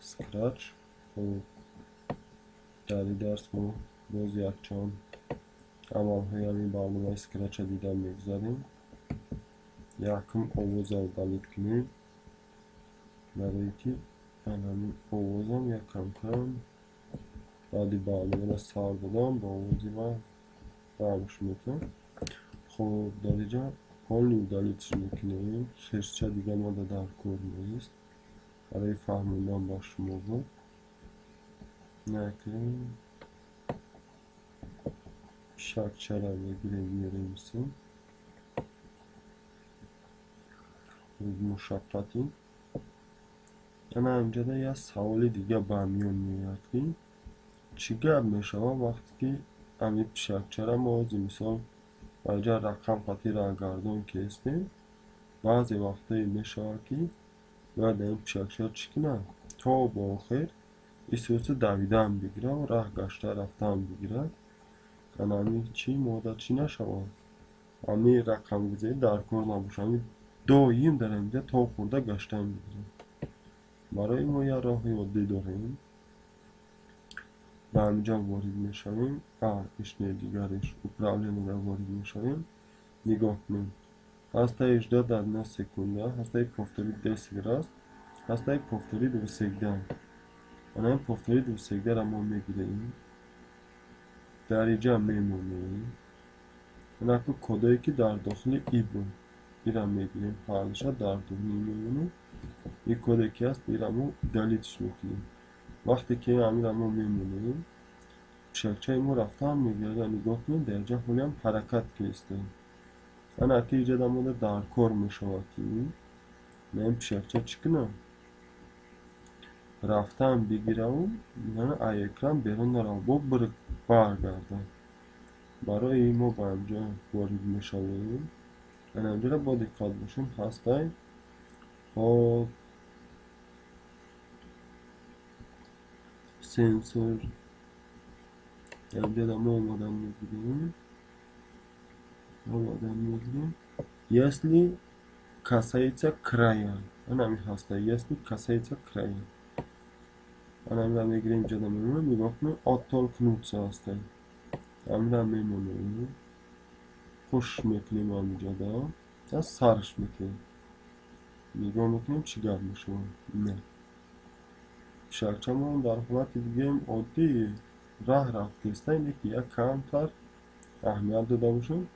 اسکرچ. خب در این درس ما باز یک چند عملهای همین برنامه اسکرچ دیدن میگذاریم. یکم آواز اولید کنیم برای که همین آوازم یک کم کم بعدی برنامه را سر بدم با آوازی و برمش میکنم. خب در اینجا حال دلیتش میکنیم. خیرچه دیگه ما در کار نیست، برای فهمیدن با شما بود نکنیم. شکچه را میریم مشقتی. انا اینجا در یه سوال دیگه برمیان میاد که چی گپ میشه وقتی که همین شکچه را ما از مثال اینجا رقم خاطی را گردان که استیم. بعضی وقتی میشه که باید این شکچه چی کنه تا با آخر ایسوس دویدن بگیره و راه گشته رفتن بگیره. همین چی مادر چی نشود، همین رقم گذاری در کار نباشه، همین دایم در اینجا تا خورده گشتن بگیره. برای ما یه راه عادی داریم و همینجا وارد میشویم. اشنه دیگرش اپرالین را وارد میشویم. نگاه کنیم هسته 18 در 9 سکونده، هسته پفتاری 10 گراست، هسته پفتاری 2 این پفتاری 2 را ما میگیریم در اینجا میمونیم. این کدایی که در داخل ای بود این را میگیریم، حالشا در داخل میمونیم. این کدایی که هست این را ما دلیتش میکنیم. وقتی که همین را ما میمونیم شکچه ما رفتن میگرده. نگاه کنیم در اینجا حالی هم حرکت کلیسته. این اکی اینجا در مورد در کار میشود که این شکچه چی کنم رفتن بگیره و یعنی اکران بیرون را با برگرده. برای این ما با اینجا وارد میشویم. اینجا را با دقت باشیم هسته خب سنسور اینجا را ما آمدن میگیریم. Если касается края, она هسته если касается края. Она را میگیریم اینجا را میمونیم. نگاه کنیم оттолкнуться هسته همین را میمونیم. خوش میکنیم همینجا دا سرش میکنیم. نگاه میکنیم چی گرد میشون. نه شکچه ما در حالت دیگه عادی راه رفته است. اینه که یک کمتر اهمیت داده باشیم.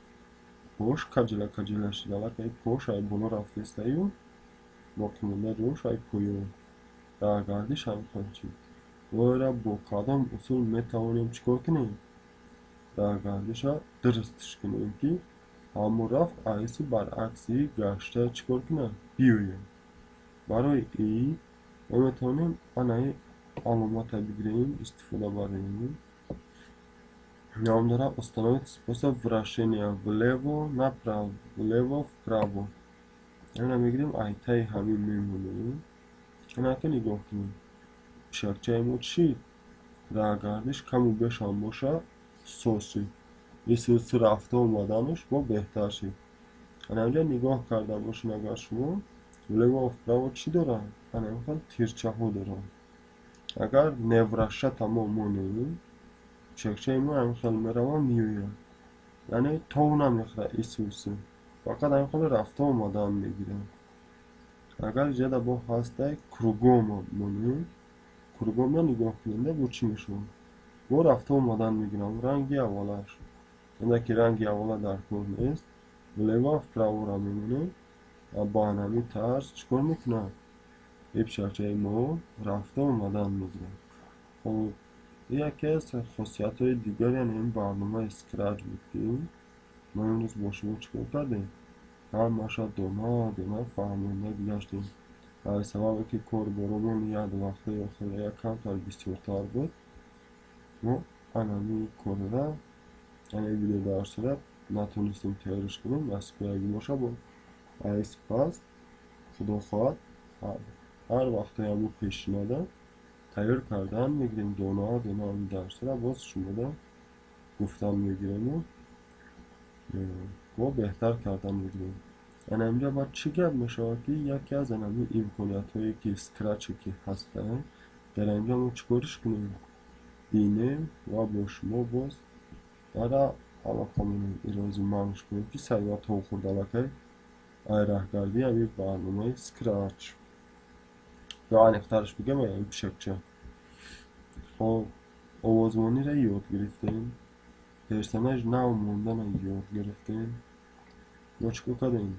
پوش کجله شده وقتی پوش های بلو رفته است و باقی مونده روش های پویو راه گردش هم کنچی و را با کدام اصول میتوانیم چکار کنیم راه گردش ها درستش کنیم که همون رفت ایسی برعکسی گشته چکار کنیم بیویم. برای ای ما میتوانیم آنهای علامت بگیریم استفاده بریم. Нам надо установить способ вращения влево направо, влево вправо. Она میگیریم айтай همین میمونیم. انا که نگاه کنیم شکچه ما چی راه گردش کم و بیش هم باشه سوسی این سوسی رفته اومدنش با بهتر شید. انا اینجا نگاه کرده باشین اگر شما влево вправо چی دارن؟ انا میخواد تیرچه ها دارن. اگر نورشه تمام مونیم شکچه ما همخیل میروه میوید یعنی تا نمیخوره ای سوسی فقط همخیل رفته آمدن میگیره. اگر جده با هسته کروگوم مونیم کروگوم یا نگاه کننده با چی میشون با رفته آمدن میگیرم. رنگی اولش اینده که رنگی اوله در کار نیست. влево вправо را میمونیم با هنمی طرز چکار میکنه ای شکچه ما رفته آمدن میگیره. خب یکی از خاصیت های دیگر یعنی این برنامه اسکرچ بودیم. ما امروز با شما چکار کردیم همه دونه فهمونده گشتیم. برای سبب که کار برامون یاد وقتی یا خیلی یک کمتر بسیارتر بود ما انامی کار را یعنی ویدیو درس را نتونستیم تیارش کنیم. بس اگه باشه با ایس پس خدا خواهد هر وقتی همون پیشنهاده تیار کردن میگیریم. دونه این درس را باز شما دا گفتن میگیریم و بهتر کردن میگیریم. این اینجا باید چی گرد میشه که یکی از این امکانیت هایی که اسکرچ که هسته در اینجا ما چیکارش کنیم؟ بینیم و با شما باز در علاقمون ایرازی معنیش کنیم که سریع تا خورد علاقه ای رهگردی همین برنامه سکراچ یا انیقترش بگم این پیشکچه. خب آوازمانی را یاد گرفتیم، پرسنج نو موندن را یاد گرفتیم، ما چیکار کردیم؟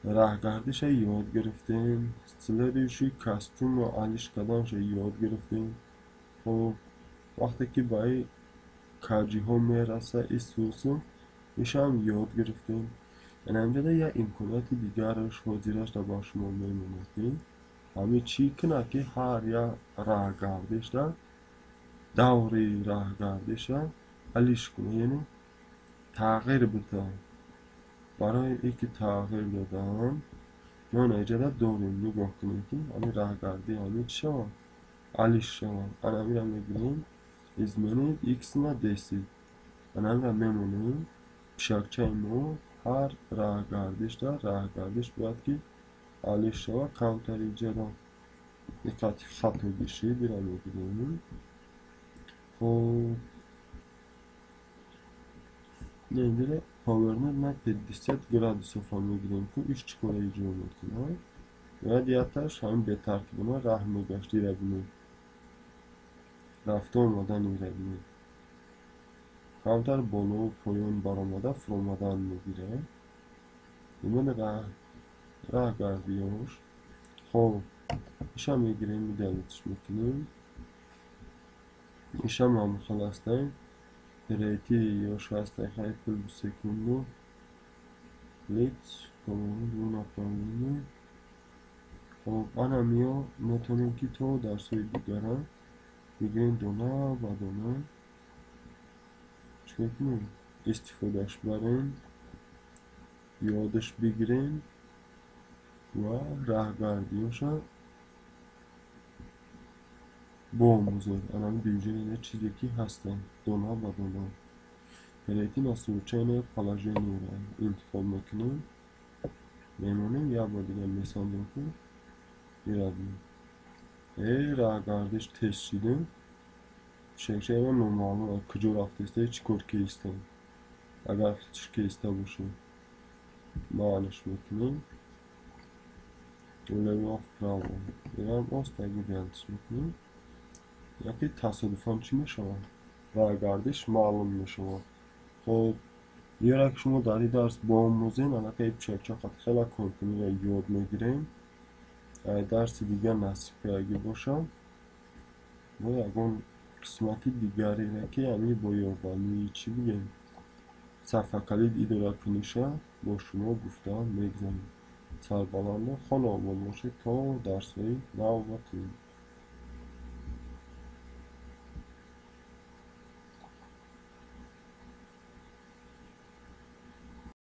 رهگردش را یاد گرفتیم، سلریشی کاستوم و علیش کردنش را یاد گرفتیم. خب وقتی که به این کجی ها میرسه این سوسو میشه هم یاد گرفتیم. یعنی اینجا یه امکانات دیگرش حاضرش را با شما میمونه. همه چی کنه که هر یا رهگردش را دوری رهگردش را حلش کنه، یعنی تغییر بده. برای اینکه تغییر دادن ما اینجا داریم نگاه کنیم که همین رهگردی همین چی شود حلش شود. انا میرم میگیریم izmenit x na 10. انا را میمونیم پیشکچه ما هر رهگردش را رهگردش باید که حلش شود. کانتر اینجا را دقت خط و گشی بیرم میگیریم. خب اینجا پاورنر نه 50 گرادوس falan میگیریم که iş çikolata میکنه و دیگرش همین به ترتیب راه میگشتی را بینیم رفته آمدن را بینیم. کانتر بالا و پایان برآمده فرامدن میگیره ایمان راه گردیاش. خب ایشا میگیریم میدلیتش میکنیم ایشا هم خلاصتیم ريتي يوشاستا هايبر secondo لیت una پایینه. خب انا میا میتونیم که تو درسای دیگره بگیریم دونه و دونه چکر کنیم استفادهش بریم یادش بگیریم و رهگردیاشا بآموزیم. انا بیوجین چیزی که هستن دونه و دونه پلیتی ناسوچین پالاژینی را انتخاب میکنیم میمونیم یا با دیگه میسانیم که میرویم رهگردش تست شدیم شکشه اینا نورمال کجا رفته چیکار کیسته اگر کیسته باشه معنیش میکنیم level of problem میرم است اگه بیانش میکنیم یا که تصادفاً چی میشود رهگردش معلوم میشود. خب یه را که شما در این درس با آموزین علاقه پیشکچه خط خیلی کار کنی را یاد میگیریم. درس دیگر نصیب که اگه باشم و یکون قسمتی دیگری را که یعنی با یاردانی چی بگیم صفحه کلید اداره کنیشه با شما گفتم میگذاریم. سربلند خانه آمون باشه تا درس های نوبتی.